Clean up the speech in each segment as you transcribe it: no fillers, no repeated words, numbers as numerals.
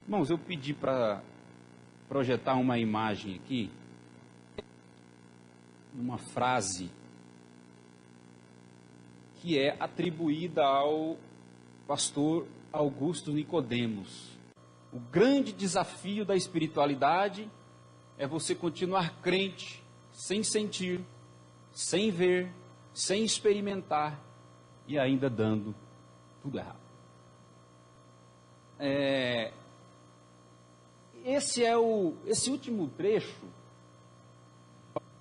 Irmãos, eu pedi para projetar uma imagem aqui, uma frase que é atribuída ao pastor Augusto Nicodemos. O grande desafio da espiritualidade é você continuar crente, sem sentir, sem ver, sem experimentar e ainda dando tudo errado. Esse último trecho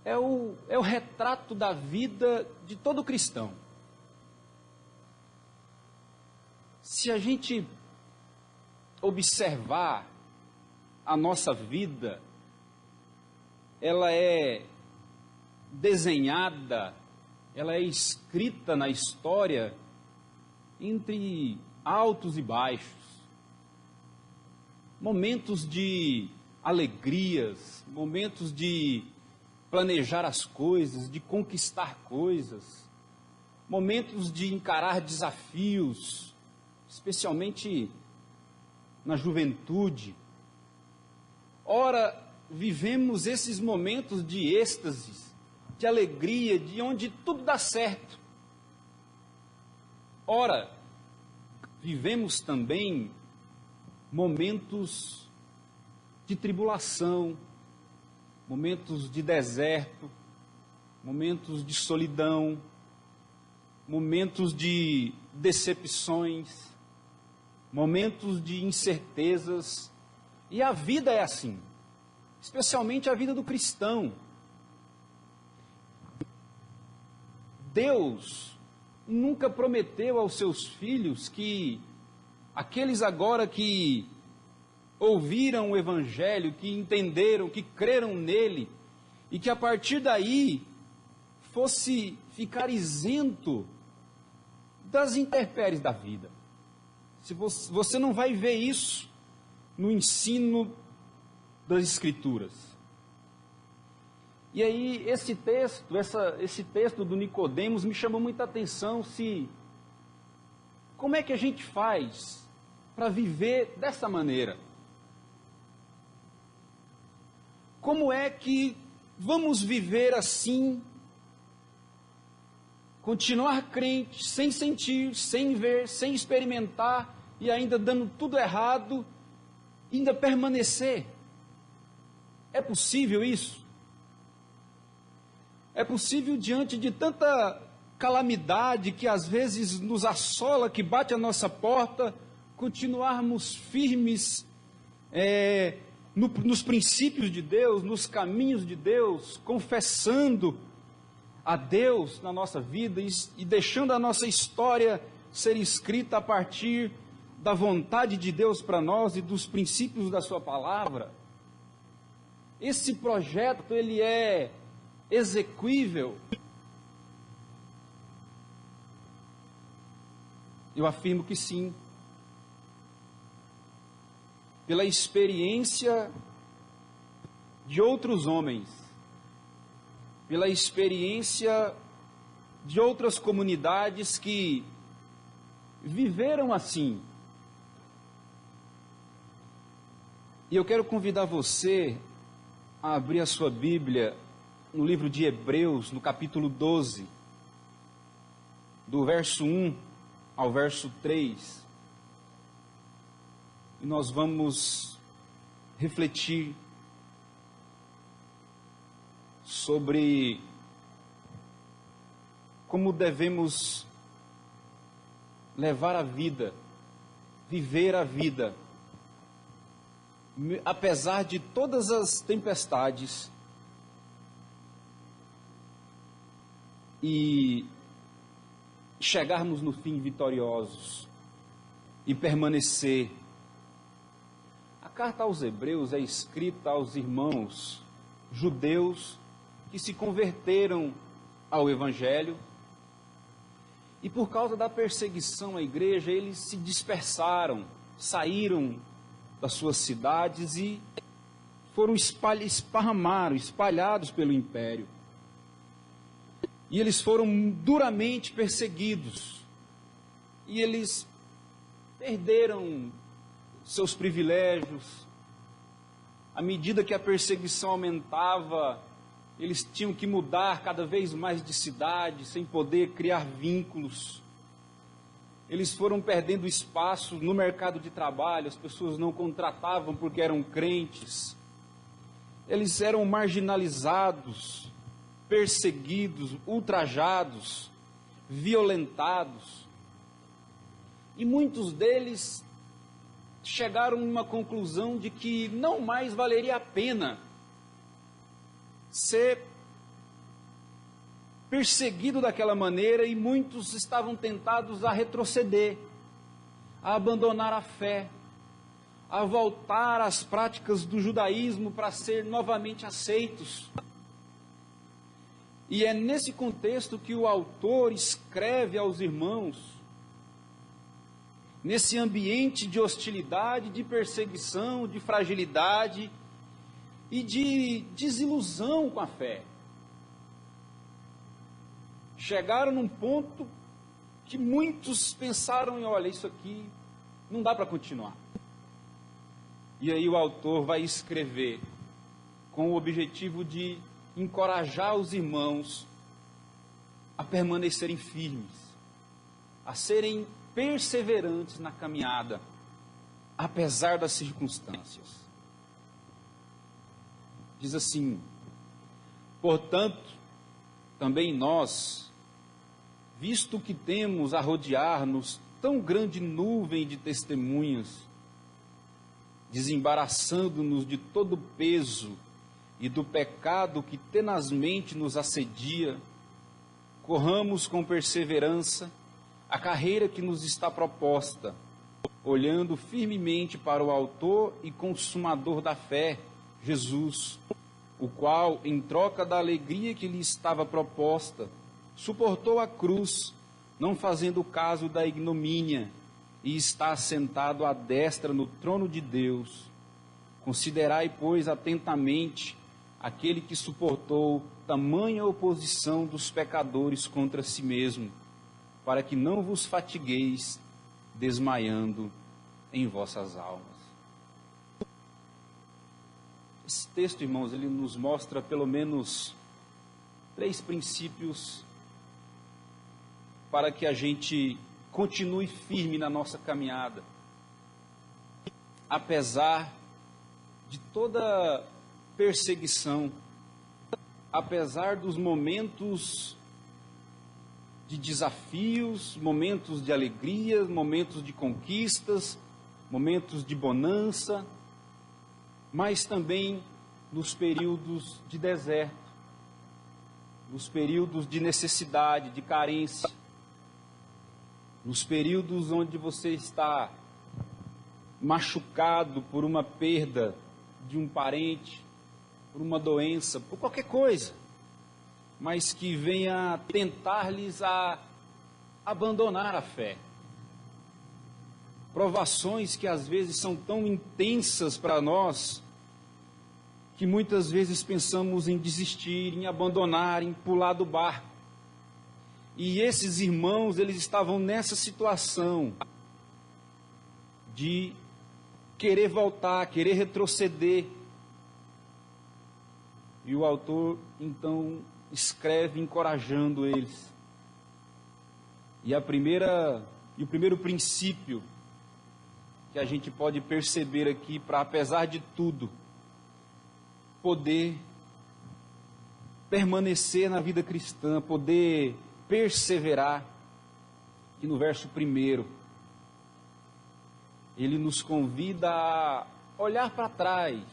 é o retrato da vida de todo cristão. Se a gente observar a nossa vida, ela é desenhada, ela é escrita na história entre altos e baixos, momentos de alegrias, momentos de planejar as coisas, de conquistar coisas, momentos de encarar desafios, especialmente na juventude. Ora, vivemos esses momentos de êxtase, de alegria, de onde tudo dá certo. Ora, vivemos também momentos de tribulação, momentos de deserto, momentos de solidão, momentos de decepções, momentos de incertezas. E a vida é assim, especialmente a vida do cristão. Deus nunca prometeu aos seus filhos que aqueles agora que ouviram o Evangelho, que entenderam, que creram nele, e que a partir daí fosse ficar isento das intempéries da vida. Se você não vai ver isso no ensino das Escrituras. E aí esse texto do Nicodemos me chamou muita atenção. Como é que a gente faz para viver dessa maneira? Como é que vamos viver assim, continuar crente, sem sentir, sem ver, sem experimentar e ainda dando tudo errado, ainda permanecer? É possível isso? É possível diante de tanta calamidade que às vezes nos assola, que bate a nossa porta, continuarmos firmes nos princípios de Deus, nos caminhos de Deus, confessando a Deus na nossa vida e deixando a nossa história ser escrita a partir da vontade de Deus para nós e dos princípios da sua palavra? Esse projeto, ele é execuível? Eu afirmo que sim. Pela experiência de outros homens, pela experiência de outras comunidades que viveram assim. E eu quero convidar você a abrir a sua Bíblia no livro de Hebreus, no capítulo 12, do verso 1 ao verso 3. E nós vamos refletir sobre como devemos levar a vida, viver a vida, apesar de todas as tempestades, e chegarmos no fim vitoriosos e permanecer. A carta aos Hebreus é escrita aos irmãos judeus que se converteram ao Evangelho, e por causa da perseguição à igreja, eles se dispersaram, saíram das suas cidades e foram espalhados pelo império. E eles foram duramente perseguidos. E eles perderam seus privilégios. À medida que a perseguição aumentava, eles tinham que mudar cada vez mais de cidade, sem poder criar vínculos. Eles foram perdendo espaço no mercado de trabalho, as pessoas não contratavam porque eram crentes. Eles eram marginalizados, perseguidos, ultrajados, violentados. E muitos deles chegaram a uma conclusão de que não mais valeria a pena ser perseguido daquela maneira, e muitos estavam tentados a retroceder, a abandonar a fé, a voltar às práticas do judaísmo para ser novamente aceitos. E é nesse contexto que o autor escreve aos irmãos, nesse ambiente de hostilidade, de perseguição, de fragilidade e de desilusão com a fé. Chegaram num ponto que muitos pensaram, olha, isso aqui não dá para continuar. E aí o autor vai escrever com o objetivo de encorajar os irmãos a permanecerem firmes, a serem perseverantes na caminhada, apesar das circunstâncias. Diz assim: portanto, também nós, visto que temos a rodear-nos tão grande nuvem de testemunhas, desembaraçando-nos de todo o peso e do pecado que tenazmente nos assedia, corramos com perseverança a carreira que nos está proposta, olhando firmemente para o autor e consumador da fé, Jesus, o qual, em troca da alegria que lhe estava proposta, suportou a cruz, não fazendo caso da ignomínia, e está assentado à destra no trono de Deus. Considerai, pois, atentamente aquele que suportou tamanha oposição dos pecadores contra si mesmo, para que não vos fatigueis desmaiando em vossas almas. Esse texto, irmãos, ele nos mostra pelo menos 3 princípios para que a gente continue firme na nossa caminhada, apesar de toda perseguição, apesar dos momentos de desafios, momentos de alegria, momentos de conquistas, momentos de bonança, mas também nos períodos de deserto, nos períodos de necessidade, de carência, nos períodos onde você está machucado por uma perda de um parente, por uma doença, por qualquer coisa, mas que venha tentar-lhes a abandonar a fé. Provações que às vezes são tão intensas para nós, que muitas vezes pensamos em desistir, em abandonar, em pular do barco. E esses irmãos, eles estavam nessa situação de querer voltar, querer retroceder. E o autor, então, escreve encorajando eles. E o primeiro princípio que a gente pode perceber aqui, para, apesar de tudo, poder permanecer na vida cristã, poder perseverar, que no verso 1, ele nos convida a olhar para trás,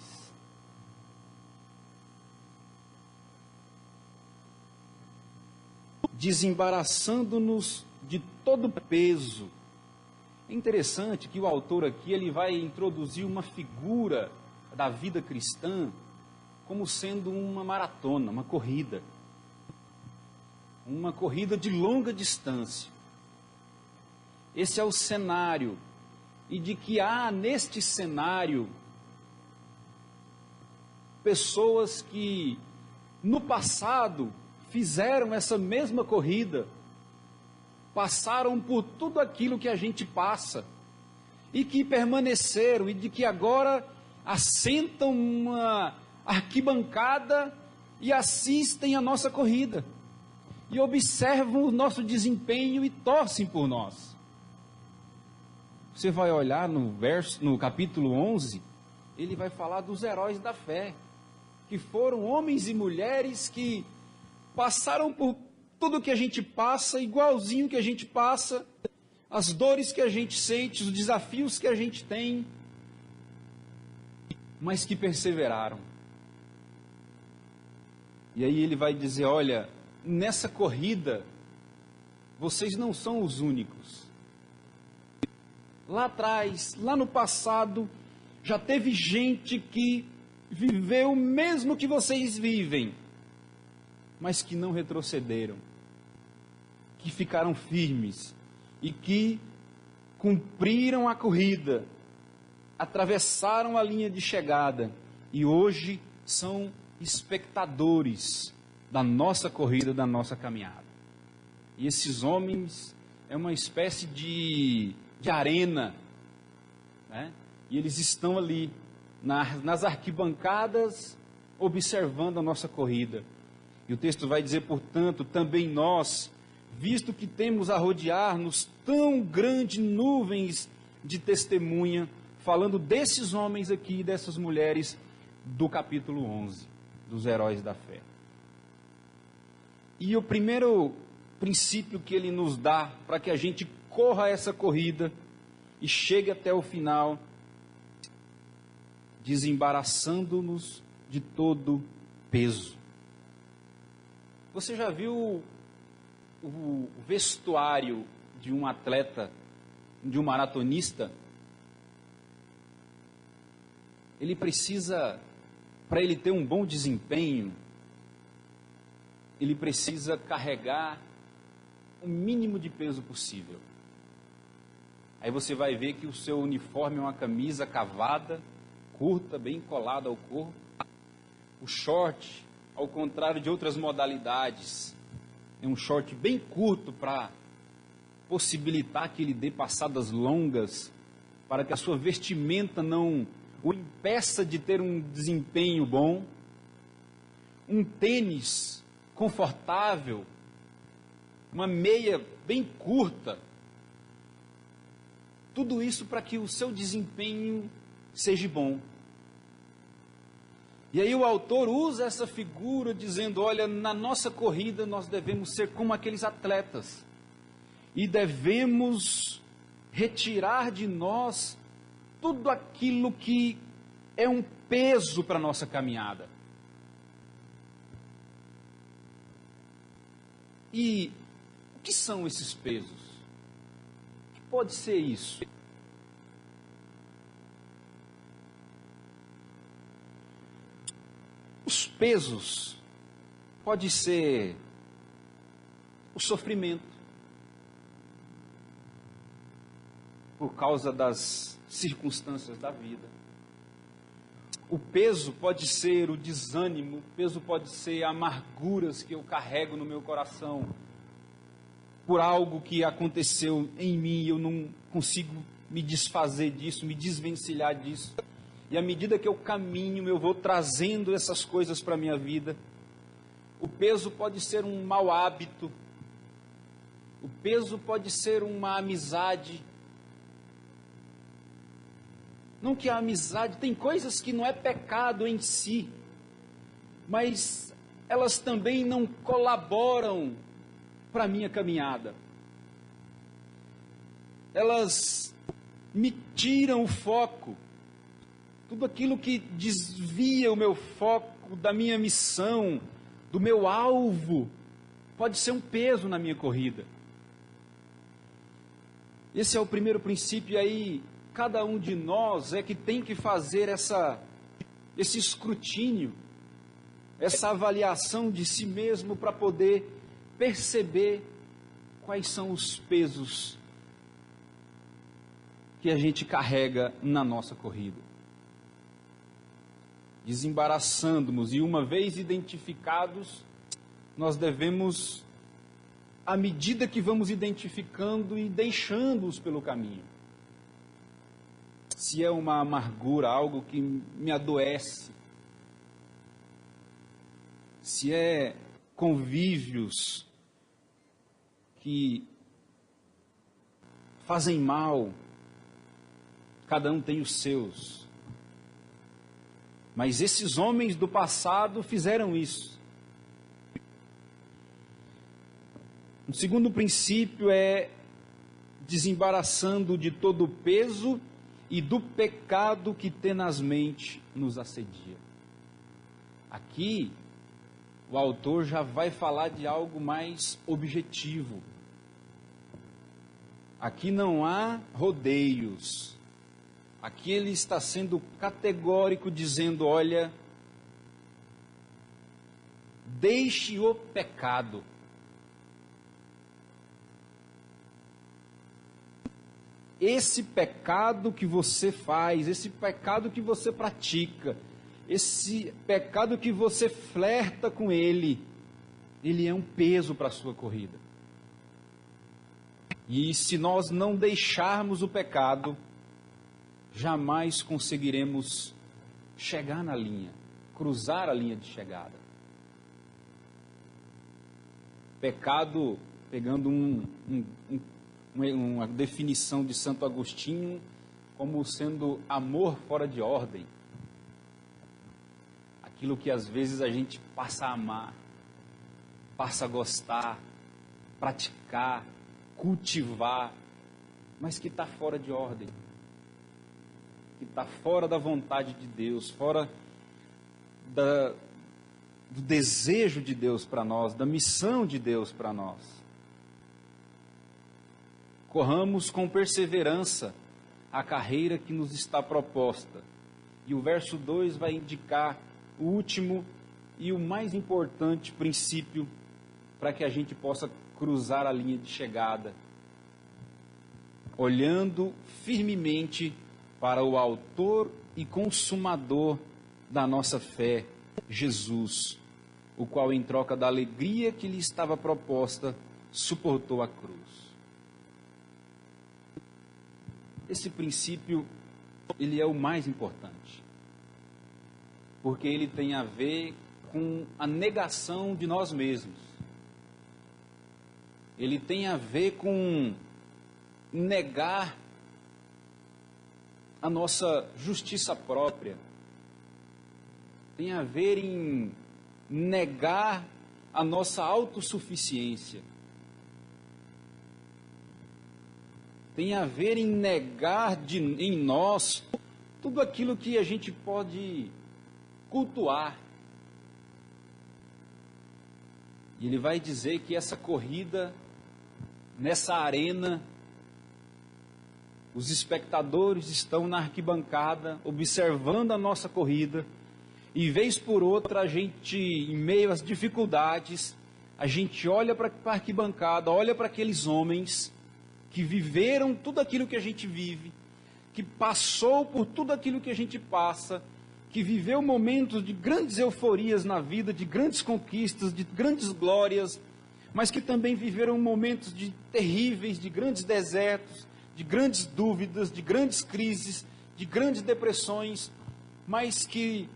desembaraçando-nos de todo peso. É interessante que o autor aqui ele vai introduzir uma figura da vida cristã como sendo uma maratona, uma corrida de longa distância. Esse é o cenário, e de que há neste cenário pessoas que no passado fizeram essa mesma corrida, passaram por tudo aquilo que a gente passa, e que permaneceram, e de que agora assentam uma arquibancada e assistem a nossa corrida, e observam o nosso desempenho e torcem por nós. Você vai olhar no capítulo 11, ele vai falar dos heróis da fé, que foram homens e mulheres que passaram por tudo que a gente passa, igualzinho que a gente passa, as dores que a gente sente, os desafios que a gente tem, mas que perseveraram. E aí ele vai dizer, olha, nessa corrida, vocês não são os únicos. Lá atrás, lá no passado, já teve gente que viveu o mesmo que vocês vivem, mas que não retrocederam, que ficaram firmes e que cumpriram a corrida, atravessaram a linha de chegada e hoje são espectadores da nossa corrida, da nossa caminhada. E esses homens é uma espécie de arena, né? E eles estão ali nas arquibancadas observando a nossa corrida. E o texto vai dizer, portanto, também nós, visto que temos a rodear-nos tão grandes nuvens de testemunha, falando desses homens aqui, dessas mulheres, do capítulo 11, dos heróis da fé. E o primeiro princípio que ele nos dá para que a gente corra essa corrida e chegue até o final, desembaraçando-nos de todo peso. Você já viu o vestuário de um atleta, de um maratonista? Ele precisa, para ele ter um bom desempenho, ele precisa carregar o mínimo de peso possível. Aí você vai ver que o seu uniforme é uma camisa cavada, curta, bem colada ao corpo. O short, ao contrário de outras modalidades, é um short bem curto para possibilitar que ele dê passadas longas, para que a sua vestimenta não o impeça de ter um desempenho bom. Um tênis confortável, uma meia bem curta, tudo isso para que o seu desempenho seja bom. E aí o autor usa essa figura dizendo, olha, na nossa corrida nós devemos ser como aqueles atletas e devemos retirar de nós tudo aquilo que é um peso para a nossa caminhada. E o que são esses pesos? O que pode ser isso? Os pesos pode ser o sofrimento por causa das circunstâncias da vida. O peso pode ser o desânimo, o peso pode ser amarguras que eu carrego no meu coração por algo que aconteceu em mim e eu não consigo me desfazer disso, me desvencilhar disso. E à medida que eu caminho, eu vou trazendo essas coisas para a minha vida. O peso pode ser um mau hábito. O peso pode ser uma amizade. Não que a amizade, tem coisas que não é pecado em si, mas elas também não colaboram para a minha caminhada. Elas me tiram o foco. Tudo aquilo que desvia o meu foco da minha missão, do meu alvo, pode ser um peso na minha corrida. Esse é o primeiro princípio, e aí cada um de nós é que tem que fazer esse escrutínio, essa avaliação de si mesmo para poder perceber quais são os pesos que a gente carrega na nossa corrida. Desembaraçando-nos, e uma vez identificados, nós devemos, à medida que vamos identificando e deixando-os pelo caminho. se é uma amargura, algo que me adoece, se é convívios que fazem mal, cada um tem os seus. Mas esses homens do passado fizeram isso. O segundo princípio é desembaraçando de todo o peso e do pecado que tenazmente nos assedia. Aqui, o autor já vai falar de algo mais objetivo. Aqui não há rodeios. Aqui ele está sendo categórico, dizendo: olha, deixe o pecado. Esse pecado que você faz, esse pecado que você pratica, esse pecado que você flerta com ele é um peso para a sua corrida. E se nós não deixarmos o pecado, jamais conseguiremos chegar na linha, cruzar a linha de chegada. Pecado, pegando uma definição de Santo Agostinho, como sendo amor fora de ordem. Aquilo que às vezes a gente passa a amar, passa a gostar, praticar, cultivar, mas que está fora de ordem, que está fora da vontade de Deus, fora do desejo de Deus para nós, da missão de Deus para nós. Corramos com perseverança a carreira que nos está proposta. E o verso 2 vai indicar o último e o mais importante princípio para que a gente possa cruzar a linha de chegada, olhando firmemente para o autor e consumador da nossa fé, Jesus, o qual, em troca da alegria que lhe estava proposta, suportou a cruz. Esse princípio, ele é o mais importante, porque ele tem a ver com a negação de nós mesmos. Ele tem a ver com negar a nossa justiça própria. Tem a ver em negar a nossa autossuficiência. Tem a ver em negar em nós tudo aquilo que a gente pode cultuar. E ele vai dizer que essa corrida, nessa arena, os espectadores estão na arquibancada observando a nossa corrida, e vez por outra a gente, em meio às dificuldades, a gente olha para a arquibancada, olha para aqueles homens que viveram tudo aquilo que a gente vive, que passou por tudo aquilo que a gente passa, que viveu momentos de grandes euforias na vida, de grandes conquistas, de grandes glórias, mas que também viveram momentos terríveis, de grandes desertos, de grandes dúvidas, de grandes crises, de grandes depressões, mas que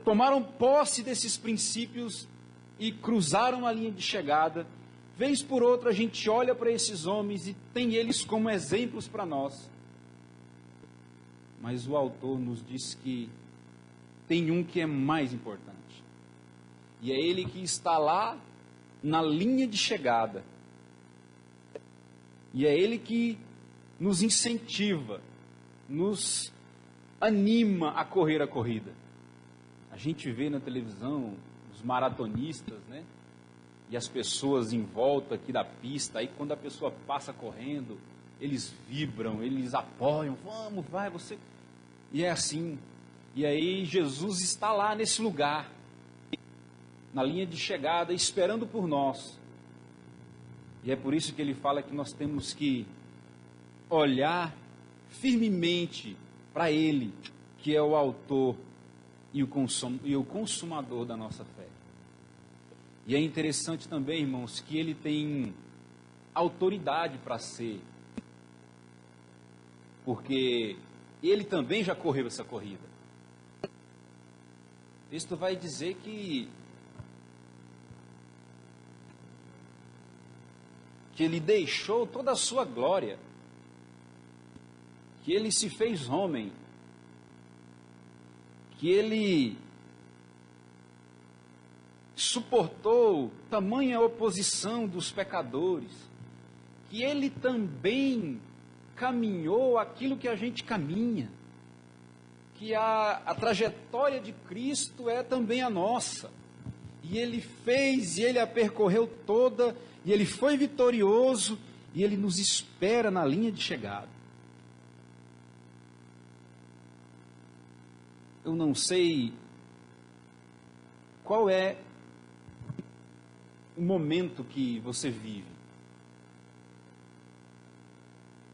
tomaram posse desses princípios e cruzaram a linha de chegada. Vez por outra a gente olha para esses homens e tem eles como exemplos para nós. Mas o autor nos diz que tem um que é mais importante. E é ele que está lá na linha de chegada. E é ele que nos incentiva, nos anima a correr a corrida. A gente vê na televisão os maratonistas, né? E as pessoas em volta aqui da pista, aí quando a pessoa passa correndo, eles vibram, eles apoiam, vamos, vai, você... E é assim. E aí Jesus está lá nesse lugar, na linha de chegada, esperando por nós. E é por isso que ele fala que nós temos que olhar firmemente para ele, que é o autor e o consumador da nossa fé. E é interessante também, irmãos, que ele tem autoridade para ser porque ele também já correu essa corrida. O texto vai dizer que ele deixou toda a sua glória, que ele se fez homem, que ele suportou tamanha oposição dos pecadores, que ele também caminhou aquilo que a gente caminha, que a trajetória de Cristo é também a nossa, e ele fez, e ele a percorreu toda, e ele foi vitorioso, e ele nos espera na linha de chegada. Eu não sei qual é o momento que você vive.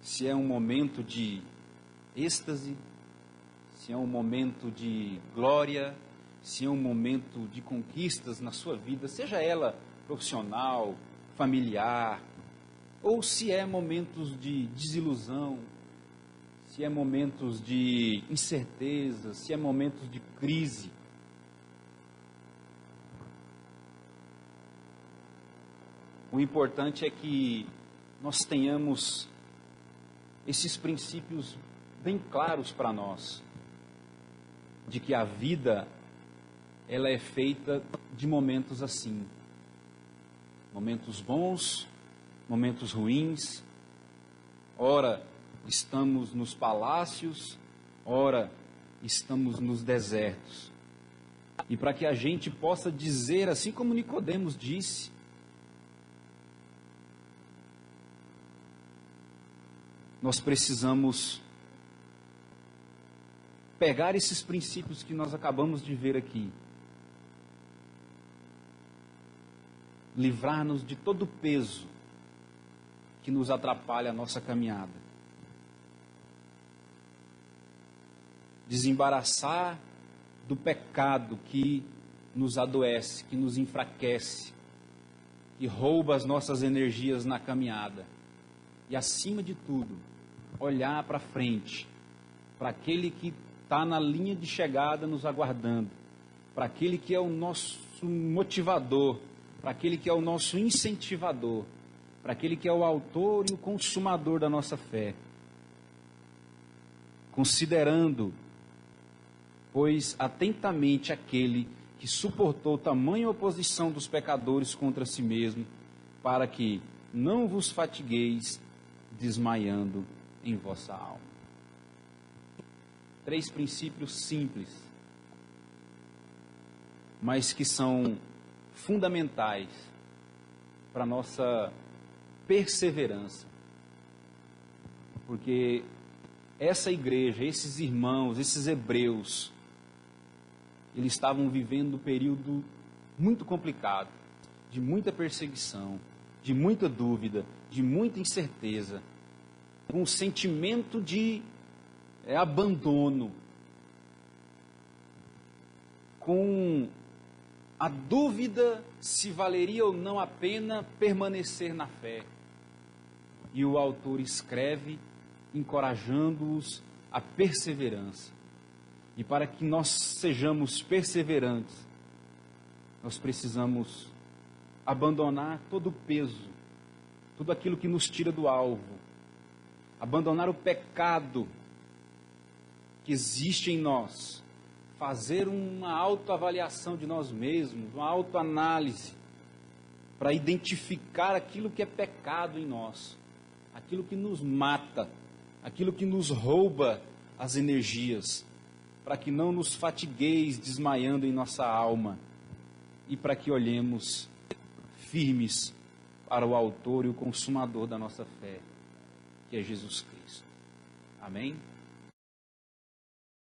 Se é um momento de êxtase, se é um momento de glória, se é um momento de conquistas na sua vida, seja ela profissional, familiar, ou se é momentos de desilusão, se é momentos de incerteza, se é momentos de crise. O importante é que nós tenhamos esses princípios bem claros para nós, de que a vida, ela é feita de momentos assim, momentos bons, momentos ruins. Ora estamos nos palácios, ora estamos nos desertos. E para que a gente possa dizer, assim como Nicodemos disse, nós precisamos pegar esses princípios que nós acabamos de ver aqui, livrar-nos de todo o peso que nos atrapalha a nossa caminhada, desembaraçar do pecado que nos adoece, que nos enfraquece, que rouba as nossas energias na caminhada, e acima de tudo, olhar para frente, para aquele que está na linha de chegada nos aguardando, para aquele que é o nosso motivador, para aquele que é o nosso incentivador, para aquele que é o autor e o consumador da nossa fé. Considerando, pois, atentamente aquele que suportou tamanha oposição dos pecadores contra si mesmo, para que não vos fatigueis desmaiando em vossa alma. 3 princípios simples, mas que são fundamentais para a nossa perseverança. Porque essa igreja, esses irmãos, esses hebreus, eles estavam vivendo um período muito complicado, de muita perseguição, de muita dúvida, de muita incerteza, com um sentimento de abandono, com a dúvida se valeria ou não a pena permanecer na fé. E o autor escreve encorajando-os à perseverança. E para que nós sejamos perseverantes, nós precisamos abandonar todo o peso, tudo aquilo que nos tira do alvo, abandonar o pecado que existe em nós, fazer uma autoavaliação de nós mesmos, uma autoanálise, para identificar aquilo que é pecado em nós, aquilo que nos mata, aquilo que nos rouba as energias, para que não nos fatigueis desmaiando em nossa alma, e para que olhemos firmes para o autor e o consumador da nossa fé, que é Jesus Cristo. Amém?